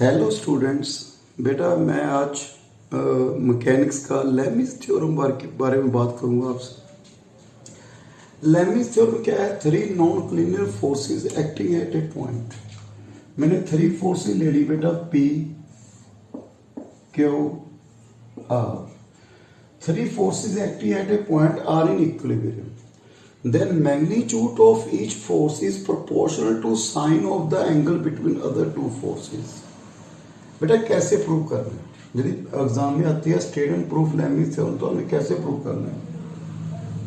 Hello students, बेटा मैं आज मैकेनिक्स का लेमिस थ्योरम के बारे में बात करूंगा आपसे। लेमिस थ्योरम क्या है? Three non collinear forces acting at a point. मैंने थ्री फोर्सेस ले ली बेटा, P Q R. Three forces acting at a point are in equilibrium. Then magnitude of each force is proportional to sine of the angle between other two forces. बेटा कैसे prove करना है? यदि exam में आती है state and proof Lami's theorem, तो हमें कैसे प्रूव करना है?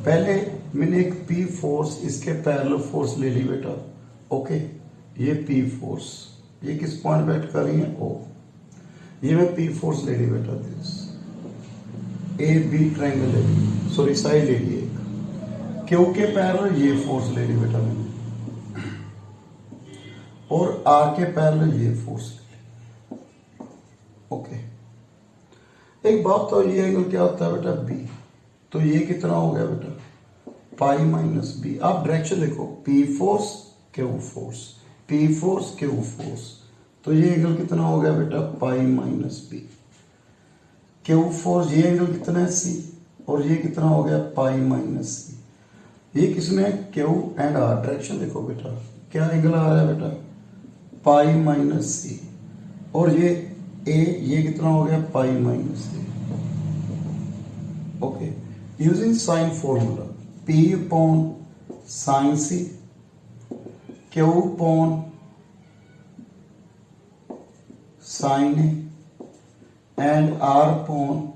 पहले मैंने एक पी फोर्स, इसके पैरेलल फोर्स ले ली बेटा। ओके, ये पी फोर्स, ये किस पॉइंट पे एक्ट कर रही है? ओ। ये मैं पी फोर्स ले ली बेटा, दिस ए बी ट्रायंगल ले ली, सॉरी साइड ले ली एक। क्यू के पैरेलल ये फोर्स ले ली बेटा मैंने, और आर के पैरेलल ये फोर्स। ओके, एक बात तो ये एंगल क्या होता है बेटा? बी। तो ये कितना हो गया बेटा? Pi minus B. आप डायरेक्शन देखो, P force Q force, P force Q force. तो ये एंगल कितना हो गया बेटा? Pi minus B. Q force, ये एंगल कितना है? सी। और ये कितना हो गया? Pi minus C. ये किसमें? Q and are. डायरेक्शन देखो बेटा, क्या एंगल आ रहा है बेटा? Pi minus C. और ये कितना हो गया? Pi minus A. Okay, using sine formula, P upon sine C, Q upon sine A and R upon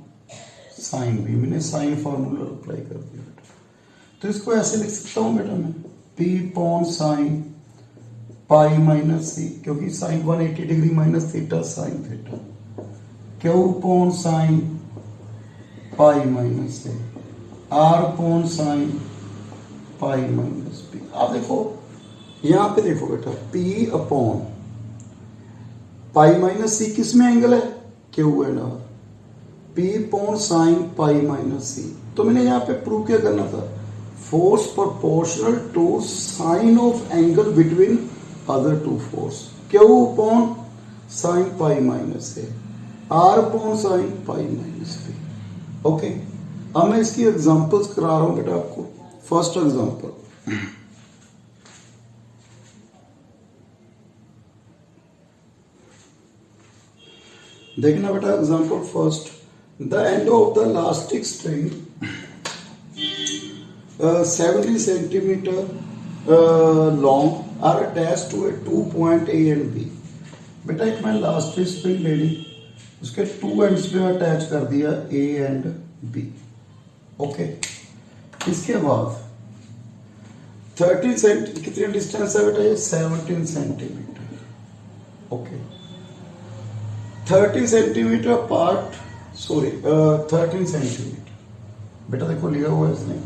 sine B. मैंने साइन फॉर्मूला अप्लाई कर दिया बेटा। तो इसको ऐसे लिख सकता हूं बेटा मैं, P upon sine pi minus C, क्योंकि sine 180 degree minus theta sine theta. Q upon sine pi minus C, R upon sine pi minus B. आप देखो यहां पे, देखो बेटा, P upon pi minus C किस में एंगल है? Q and R. P upon sine pi minus C. तो मैंने यहां पे प्रूव क्या करना था? Force proportional to sine of angle between other two force. Q upon sine pi minus A, R upon sine pi minus B. Okay, अब मैं इसकी एग्जांपल्स करा रहा हूं बेटा आपको। फर्स्ट एग्जांपल, देखना बेटा, example first. The end of the elastic string 70 centimetre long are attached to a 2 point A and B. बेटा एक मैं इलास्टिक स्ट्रिंग ले ली, उसके टू एंड्स पे अटैच कर दिया ए एंड बी। ओके, इसके बाद 30 सेंटी कितनी डिस्टेंस है बेटा? ये 17 centimetre. Okay, 30 centimetre apart, sorry 13 centimetre. बेटा देखो लिखा हुआ है इसने,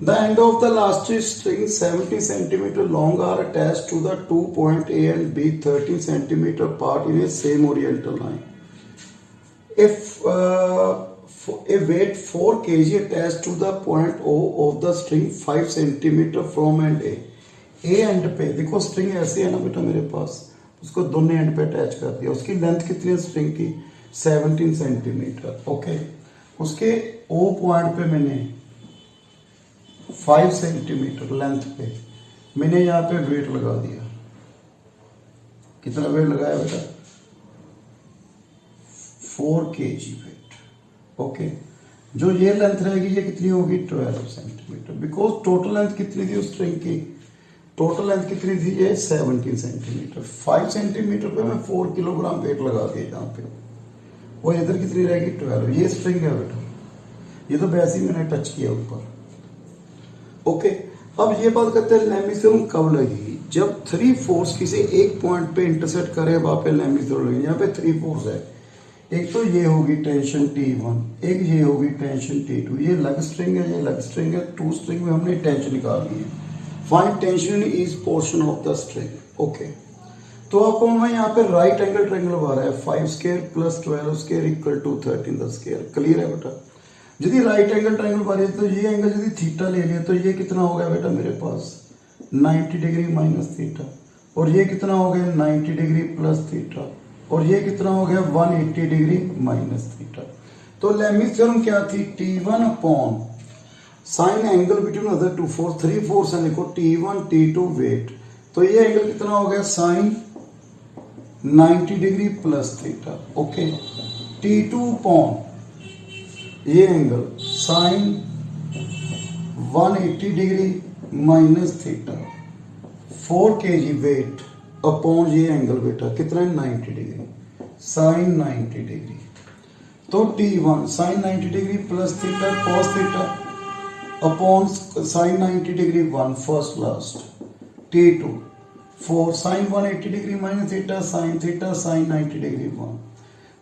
the end of the elastic string 70 centimeter long are attached to the 2 point A and B 13 centimeter apart in a same horizontal line. If a weight 4 kg attached to the point O of the string 5 centimeter from end A. A end पे देखो string ऐसी है ना बेटा मेरे पास, उसको दोनों and पे अटैच कर दिया। उसकी लेंथ कितनी है स्ट्रिंग की? 17 सेंटीमीटर। ओके, उसके O पॉइंट पे मैंने 5 सेंटीमीटर लेंथ पे मैंने यहां पे वेट लगा दिया। कितना वेट लगाया बेटा? 4 kg वेट। ओके, जो ये लेंथ रहेगी ये कितनी होगी? 12 सेंटीमीटर। बिकॉज टोटल लेंथ कितनी थी उस स्ट्रिंग की? टोटल लेंथ कितनी थी? ये 17 सेंटीमीटर। 5 सेंटीमीटर पे मैं 4 किलोग्राम वेट लगा दिया यहाँ पे, और इधर कितनी रहेगी? 12। ये स्ट्रिंग है बेटा, ये तो वैसे ही मैंने टच किया ऊपर। ओके, अब ये बात करते हैं लेमिस थ्योरम कब लगेगी? जब थ्री फोर्स किसी एक पॉइंट पे इंटरसेक्ट करे, वहां पे लेमिस थ्योरम लगेगी। यहाँ पे थ्री फोर्स है, एक तो ये होगी टेंशन T1, एक ये होगी टेंशन T2। ये लग स्ट्रिंग है, ये लग स्ट्रिंग है। टू स्ट्रिंग में हमने टेंशन निकालनी है। Find tension in each portion of the string. Okay, तो आपको मैं यहाँ पे राइट एंगल ट्रायंगल बना रहा है, 5 square plus 12 square equal to 13 the square. Clear है बेटा? यदि राइट एंगल ट्रायंगल बना तो ये एंगल यदि थीटा ले लिया तो ये कितना हो गया बेटा मेरे पास? 90 डिग्री माइनस थीटा। और ये कितना हो गया 90 डिग्री प्लस थीटा और ये कितना हो गया 180 डिग्री माइनस थीटा। तो लेमिस थ्योरम क्या थी, T1 upon sine angle between other two force, 3 force है देखो T1 T2 वेट, तो ये एंगल कितना हो गया sine 90 degree plus theta. Okay, T2 upon ये angle sine 180 degree minus theta, 4 kg weight upon ये एंगल बेटा कितना है 90 डिग्री, साइन 90 डिग्री। तो T1 sine 90 degree plus theta cos theta upon sine 90 degree 1 first last, T2 4 sine 180 degree minus theta sine 90 degree 1।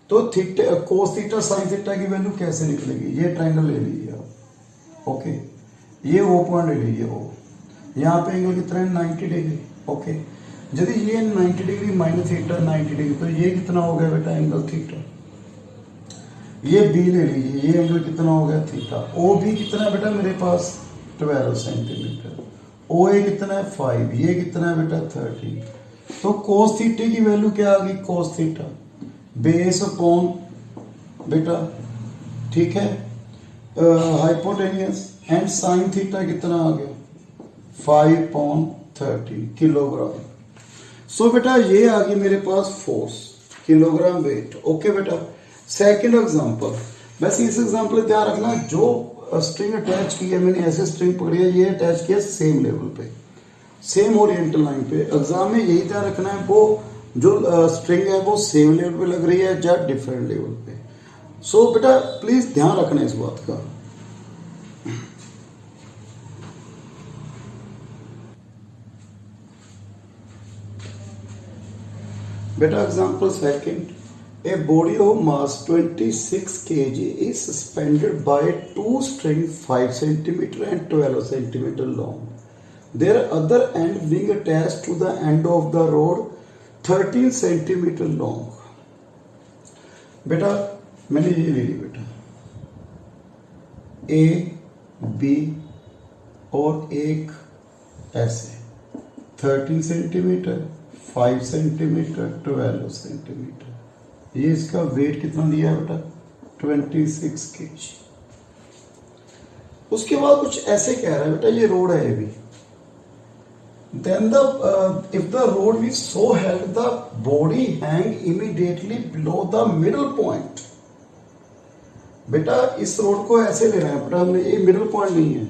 तो theta cos theta sine theta की value कैसे निकलेगी, ये ट्रायंगल ले लीजिए आप। ओके, ये ओ पॉइंट ले लीजिए ओ, यहाँ पे एंगल कितना है 90 डिग्री। ओके, यदि ये 90 डिग्री माइनस थीटा 90 डिग्री, तो ये कितना हो गया बेटा एंगल थीटा। ये बी ले लीजिए, ये एंगल कितना हो गया थीटा। ओ भी कितना है बेटा मेरे पास 12 सेंटीमीटर, ओ ए कितना है 5, ये कितना है बेटा 30। तो कोस थीटा की वैल्यू क्या आ गई, कोस थीटा बेस अपॉन बेटा, ठीक है, हाइपोटेनियस एंड साइन थीटा कितना आ गया 5/30 किलोग्राम। सो बेटा ये आ गई मेरे पास फोर्स किलोग्राम वेट। ओके बेटा, सेकंड एग्जांपल, वैसे इस एग्जांपल ध्यान रखना, जो स्ट्रिंग अटैच की है मैंने, ऐसे स्ट्रिंग पकड़ी है, ये अटैच किया सेम लेवल पे, सेम ओरिएंटल लाइन पे। एग्जाम में यही ध्यान रखना है, वो जो स्ट्रिंग है वो सेम लेवल पे लग रही है या डिफरेंट लेवल पे। सो बेटा प्लीज ध्यान रखना इस बात का। बेटा example second, a body of mass 26 kg is suspended by two strings 5 cm and 12 cm long. Their other end being attached to the end of the rod 13 cm long. बेटा मैंने ये ले ली बेटा, A B और एक ऐसे 13 centimetre 5 centimetre 12 centimetre, ये इसका वेट कितना दिया है बेटा 26 kg। उसके बाद कुछ ऐसे कह रहा है बेटा, ये रोड है ये भी, then the if the rod we so held the body hang immediately below the middle point. बेटा इस रोड को ऐसे लेना है बेटा हमने, ये मिडल पॉइंट नहीं है,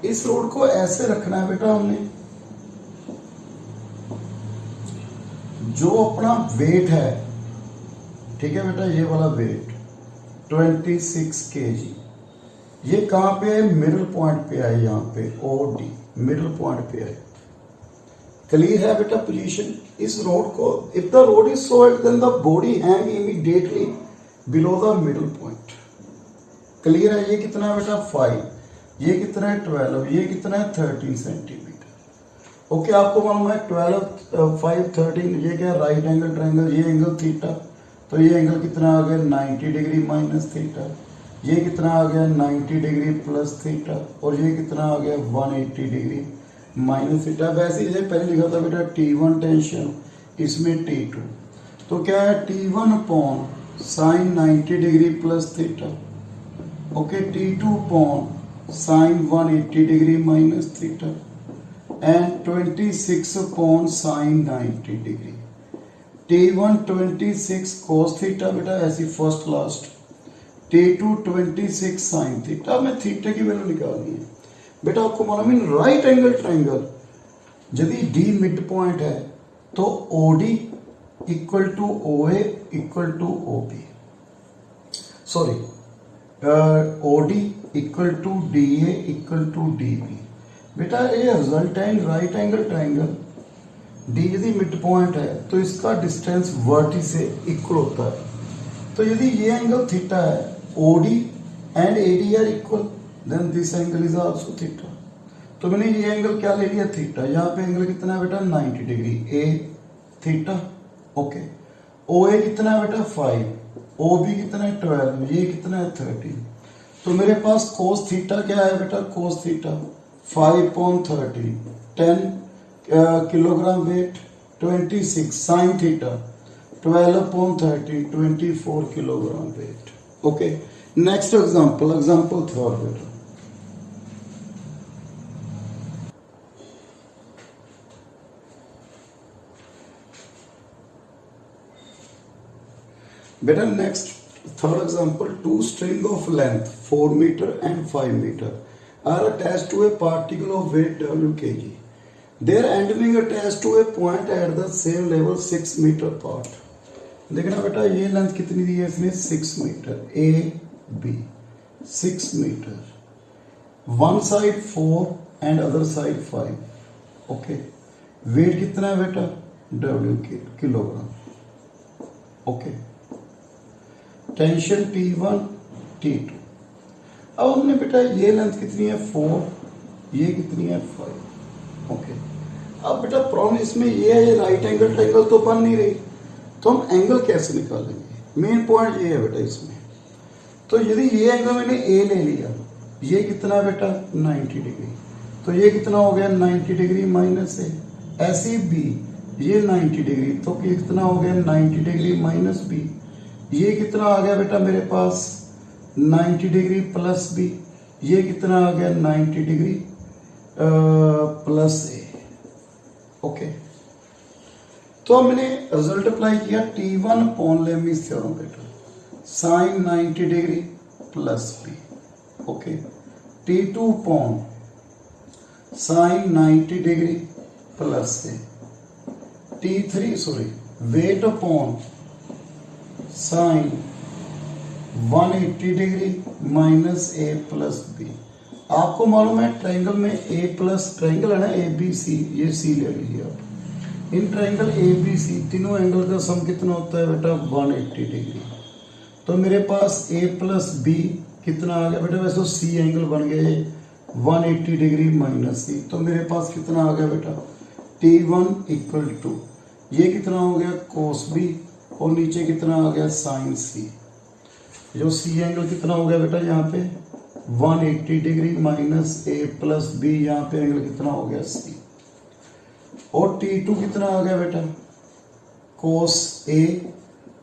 इस रोड को ऐसे रखना है बेटा हमने, जो अपना वेट है, ठीक है बेटा, ये वाला वेट 26 kg, ये कहां पे है मिडल पॉइंट पे है, यहाँ पे OD मिडल पॉइंट पे है। क्लियर है बेटा पोजीशन इस रोड को, if the rod is so held then the body hang immediately below the middle point. Clear है, ये कितना है बेटा 5, ये कितना है 12, ये कितना है 13 सेंटीमीटर। ओके, आपको मालूम है 12 5 13, ये क्या राइट एंगल ट्रायंगल, ये एंगल थीटा, तो ये एंगल कितना आ गया 90 डिग्री माइनस थीटा, ये कितना आ गया 90 डिग्री प्लस थीटा, और ये कितना आ गया 180 डिग्री माइनस थीटा। वैसे ये पहले लिखा था बेटा T1 टेंशन, इसमें T2, तो क्या है T1 upon sine 90 degree plus theta, okay, T2 upon sine 180 degree minus theta and 26 upon sine 90 degree. T1 26 cos theta बेटा ऐसी first last, T2 26 sine theta. में थीटा की वैल्यू निकालनी है बेटा, आपको मालूम है राइट एंगल ट्रायंगल यदि D मिड पॉइंट है तो OD equal to OA equal to OB, sorry OD equal to DA equal to DB। बेटा ये रिजल्ट है राइट एंगल ट्रायंगल, डी यदि मिड पॉइंट है तो इसका डिस्टेंस वर्टी से इक्वल होता है। तो यदि ये एंगल थीटा है, OD and AD are equal, then this angle is also theta. तो मैंने ये एंगल क्या ले लिया थीटा, यहाँ पे एंगल कितना है बेटा 90 degree, A theta. Okay, OA कितना है बेटा 5, OB कितना है 12, ये कितना है 13। तो मेरे पास कोस थीटा क्या है बेटा, cos theta 5/30 10 kilogram weight, 26 sine theta 12/13 24 kilogram weight. Okay, next example third बेटा। बेटा next third example, two string of length 4 meter and 5 meter are attached to a particle of weight W kg. Their end being attached to a point at the same level 6 meter apart. देखना बेटा ये length कितनी दी है इसने 6 मीटर, A B 6 मीटर, one side 4 and other side 5. Okay, wait कितना है बेटा W kilogram. Okay, tension T1 T2। अब हमने बेटा ये लेंथ कितनी है 4, ये कितनी है 5। ओके, अब बेटा प्रॉब्लम इसमें ये है, ये राइट एंगल ट्रायंगल तो बन नहीं रही, तो हम एंगल कैसे निकालेंगे? मेन पॉइंट ये है बेटा इसमें। तो यदि ये एंगल मैंने ए ले लिया, ये कितना बेटा 90 डिग्री, तो ये कितना हो गया 90 डिग्री माइनस ए। ऐसे बी, ये 90 डिग्री, तो ये कितना हो गया 90 डिग्री माइनस बी। ये कितना आ गया बेटा मेरे पास 90 डिग्री प्लस बी, ये कितना आ गया 90 डिग्री प्लस ए। ओके, तो मैंने रिजल्ट अप्लाई किया T1 अपॉन लेमीज थ्योरम बेटा, sine 90 degree plus B. Okay, T2 upon sine 90 degree plus A. T3 weight upon sine 180 degree minus A plus B. आपको मालूम है ट्रायंगल में ए प्लस, ट्रायंगल है ना ए बी सी, ये सी ले लीजिए आप। In triangle A B C तीनों एंगल का सम कितना होता है बेटा 180 डिग्री। तो मेरे पास ए प्लस बी कितना आ गया बेटा, वैसे तो सी एंगल बन गया ये 180 डिग्री माइनस सी, तो मेरे पास कितना आ गया बेटा T1 इक्वल टू ये कितना हो गया कोस बी, और नीचे कितना आ गया साइन सी। जो सी एंगल कितना हो गया बेटा यहाँ पे 180 degree minus A plus B, यहाँ पे एंगल कितना हो गया सी। और T2 कितना आ गया बेटा कोस ए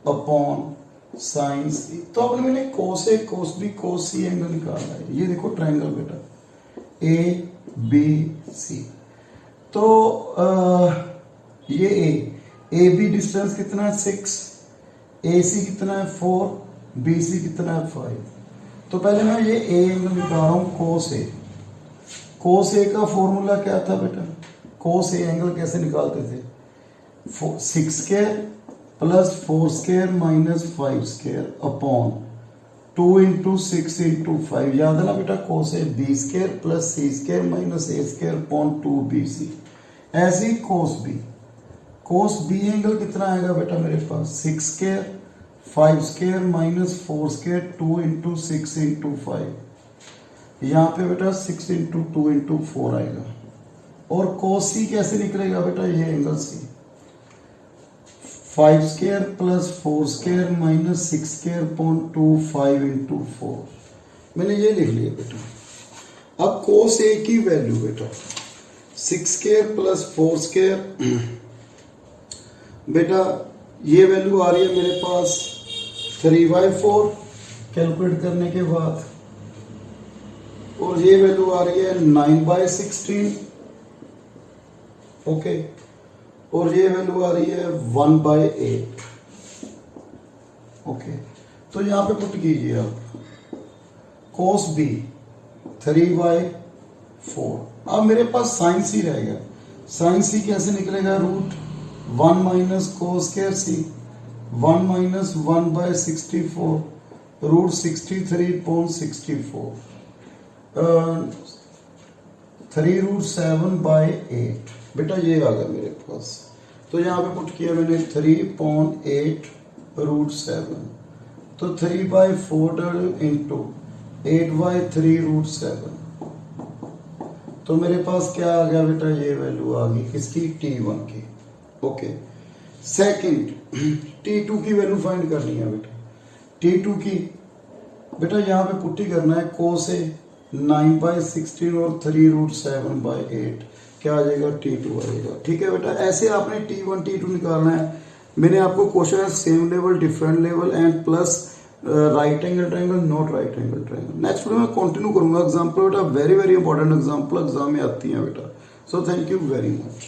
अपॉन साइन सी। तो अब मैंने कोस ए कोस बी कोस सी एंगल निकाला है। ये देखो ट्रायंगल बेटा ए बी सी, तो ये ए बी डिस्टेंस कितना है 6, ए सी कितना है 4, बी सी कितना है 5। तो पहले मैं ये ए एंगल निकाल रहा हूँ कोस ए। कोस ए का फॉर्मूला क्या था बेटा, कोस ए एंगल कैसे निकालते थे 6 square plus 4 square minus 5 square upon 2 into 6 into 5। याद है ना बेटा cos A B square plus C square minus A square upon 2 B C. ऐसे ही कोस बी एंगल कितना आएगा बेटा मेरे पास 6 square 5 square minus 4 square 2 into 6 into 5। यहाँ पे बेटा 6 इंटू 2 इंटू 4 आएगा। और कोस सी कैसे निकलेगा बेटा, ये angle C 5 square plus 4 square minus 6 square upon 2 5 into 4। मैंने ये लिख लिया बेटा। अब कोस ए की वैल्यू बेटा 6 स्क्वायर प्लस 4 स्क्वायर बेटा ये वैल्यू आ रही है मेरे पास 3/4 कैलकुलेट करने के बाद, और ये वैल्यू आ रही है 9/16। ओके, और ये वैल्यू आ रही है 1/8। ओके, तो यहां पे पुट कीजिए आप कोस बी 3/4। अब मेरे पास साइन सी रहेगा। साइन सी कैसे निकलेगा, √1 माइनस कोस स्क्वायर सी 1 माइनस 1/64 √63/64 3√7/8। बेटा ये आ गया मेरे पास। तो यहाँ पे पुट किया मैंने 3/8 √7, तो 3/4 इंटू 8/3 √7। तो मेरे पास क्या आ गया बेटा, ये वैल्यू आ गई किसकी T1 की। ओके, सेकंड T2 की वैल्यू फाइंड करनी है बेटा। T2 की बेटा यहाँ पे पुट्टी करना है कोस ए 9/16 और 3√7/8 क्या आ जाएगा T2 आएगा। ठीक है बेटा, ऐसे आपने T1 T2 निकालना है। मैंने आपको क्वेश्चन है same level, different level and plus right angle triangle, not right angle triangle. Next video में कंटिन्यू करूंगा एग्जांपल बेटा, very very important example exam में आती हैं बेटा। So thank you very much.